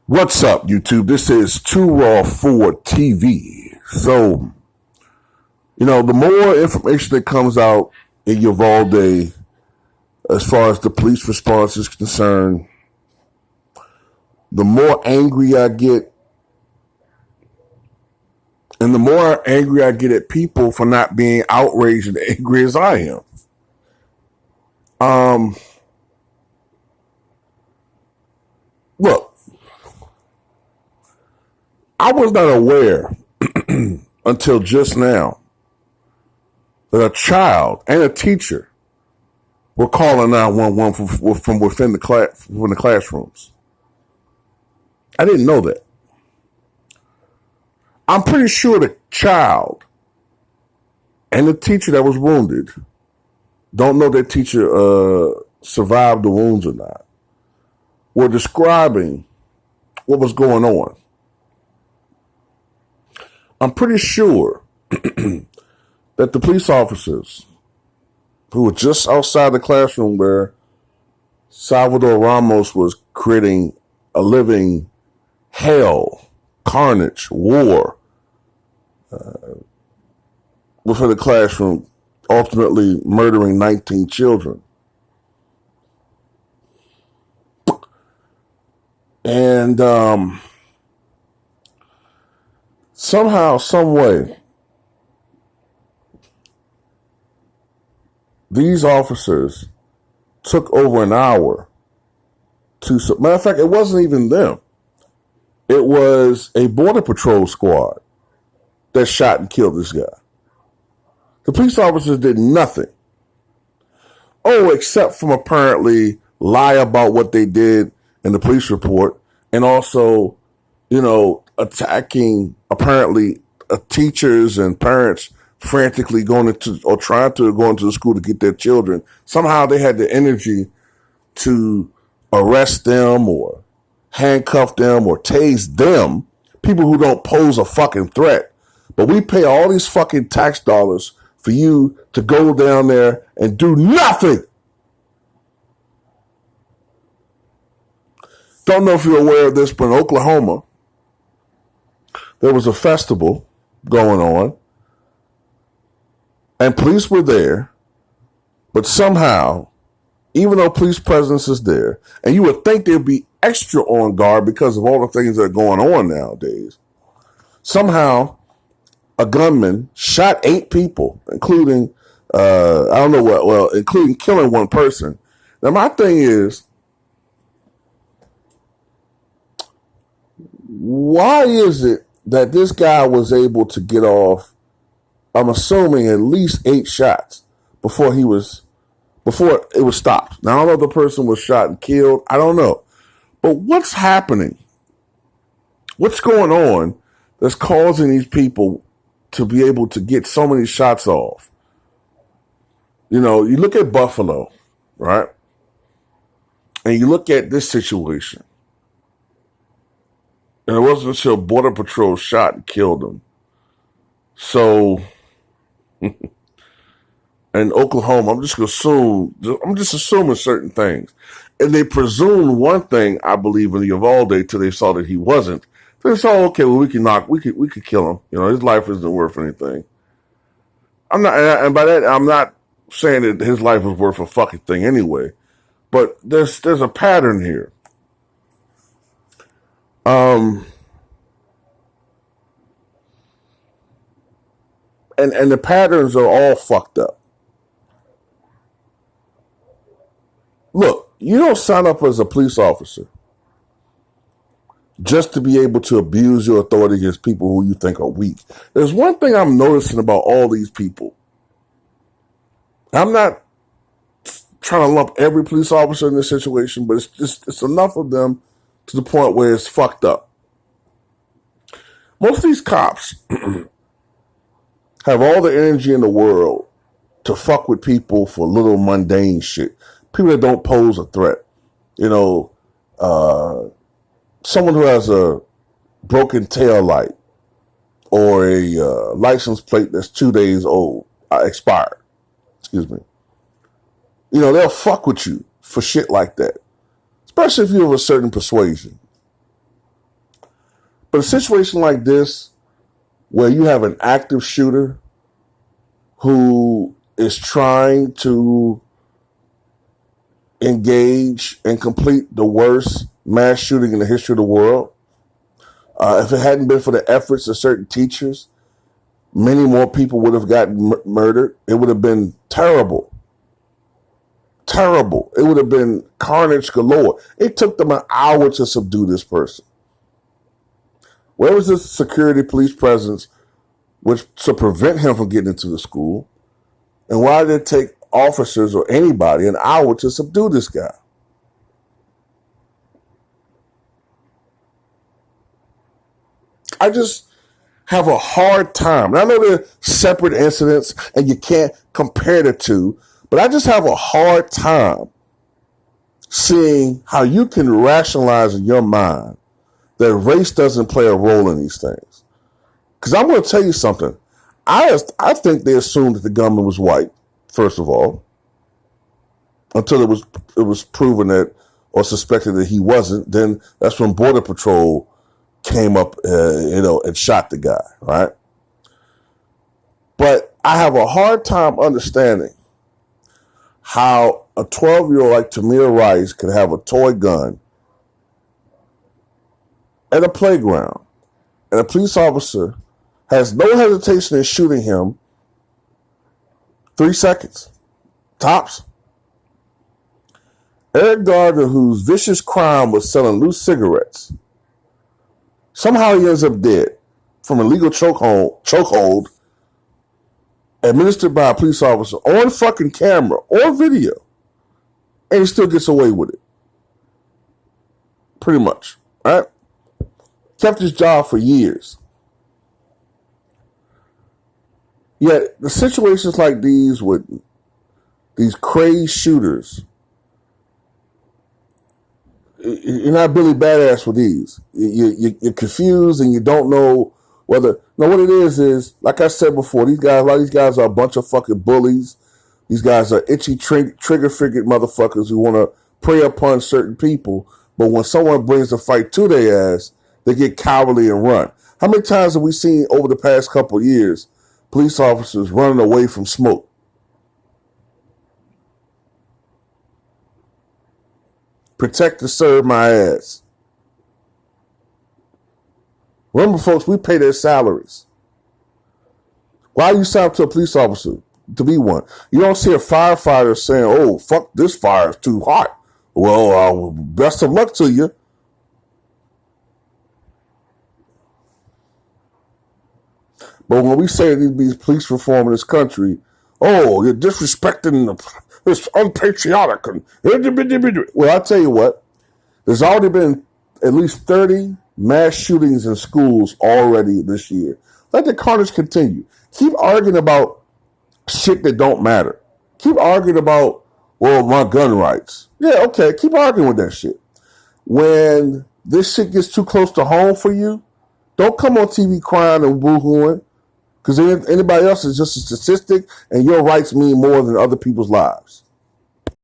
What's up, YouTube? This is Too Raw for TV. So, the more information that comes out in Uvalde as far as the police response is concerned, the more angry I get, and the more angry I get at people for not being outraged and angry as I am. Look, I was not aware until just now that a child and a teacher were calling 911 from within the classrooms. I didn't know that. I'm pretty sure the child and the teacher that was wounded don't know that teacher survived the wounds or not. Were describing what was going on. I'm pretty sure that the police officers who were just outside the classroom where Salvador Ramos was creating a living hell, carnage, war within the classroom, ultimately murdering 19 children. And somehow, some way, these officers took over an hour to, matter of fact, it wasn't even them. It was a border patrol squad that shot and killed this guy. The police officers did nothing. Oh, except from apparently lie about what they did in the police report, and also, attacking apparently teachers and parents frantically going into or trying to go into the school to get their children. Somehow they had the energy to arrest them or handcuff them or tase them, people who don't pose a fucking threat. But we pay all these fucking tax dollars for you to go down there and do nothing. Don't know if you're aware of this, but in Oklahoma, there was a festival going on, and police were there, but somehow, even though police presence is there, and you would think they'd be extra on guard because of all the things that are going on nowadays, somehow a gunman shot 8 people, including, including killing one person. Now, my thing is, why is it that this guy was able to get off, I'm assuming, at least 8 shots before it was stopped? Now, I don't know if the person was shot and killed. I don't know. But what's happening? What's going on that's causing these people to be able to get so many shots off? You look at Buffalo, right? And you look at this situation. And it wasn't until Border Patrol shot and killed them. So, in Oklahoma, I'm just assuming certain things. And they presumed one thing, I believe, in Uvalde till they saw that he wasn't. So they saw, okay, well, we could kill him. His life isn't worth anything. And by that, I'm not saying that his life was worth a fucking thing anyway. But there's a pattern here. And the patterns are all fucked up. Look, you don't sign up as a police officer just to be able to abuse your authority against people who you think are weak. There's one thing I'm noticing about all these people. I'm not trying to lump every police officer in this situation, but it's enough of them to the point where it's fucked up. Most of these cops have all the energy in the world to fuck with people for little mundane shit. People that don't pose a threat. Someone who has a broken tail light or a license plate that's 2 days old, expired. Excuse me. They'll fuck with you for shit like that. Especially if you're of a certain persuasion. But a situation like this, where you have an active shooter who is trying to engage and complete the worst mass shooting in the history of the world, if it hadn't been for the efforts of certain teachers, many more people would have gotten murdered. It would have been terrible. Terrible. It would have been carnage galore. It took them an hour to subdue this person. Where was the security police presence to prevent him from getting into the school? And why did it take officers or anybody an hour to subdue this guy? I just have a hard time. And I know they're separate incidents and you can't compare the two, but I just have a hard time seeing how you can rationalize in your mind that race doesn't play a role in these things. Because I'm going to tell you something. I think they assumed that the gunman was white, first of all, until it was proven that or suspected that he wasn't. Then that's when Border Patrol came up, and shot the guy, right? But I have a hard time understanding how a 12-year-old like Tamir Rice could have a toy gun at a playground, and a police officer has no hesitation in shooting him 3 seconds, tops. Eric Gardner, whose vicious crime was selling loose cigarettes, somehow he ends up dead from a legal chokehold administered by a police officer on fucking camera or video, and he still gets away with it. Pretty much, right? Kept his job for years. Yet the situations like these with these crazed shooters, you're not Billy Badass with these. You're confused and you don't know whether. No, what it is like I said before, a lot of these guys are a bunch of fucking bullies. These guys are itchy trigger-fingered motherfuckers who want to prey upon certain people. But when someone brings a fight to their ass, they get cowardly and run. How many times have we seen over the past couple of years police officers running away from smoke? Protect and serve my ass. Remember, folks, we pay their salaries. Why you sign up to a police officer to be one? You don't see a firefighter saying, "Oh, fuck, this fire is too hot." Well, best of luck to you. But when we say these police reform in this country, oh, you're disrespecting it's unpatriotic. Well, I'll tell you what, there's already been at least 30 mass shootings in schools already this year. Let the carnage continue. Keep arguing about shit that don't matter. Keep arguing about, well, my gun rights. Yeah, okay, keep arguing with that shit. When this shit gets too close to home for you, don't come on TV crying and boo-hooing, because anybody else is just a statistic, and your rights mean more than other people's lives.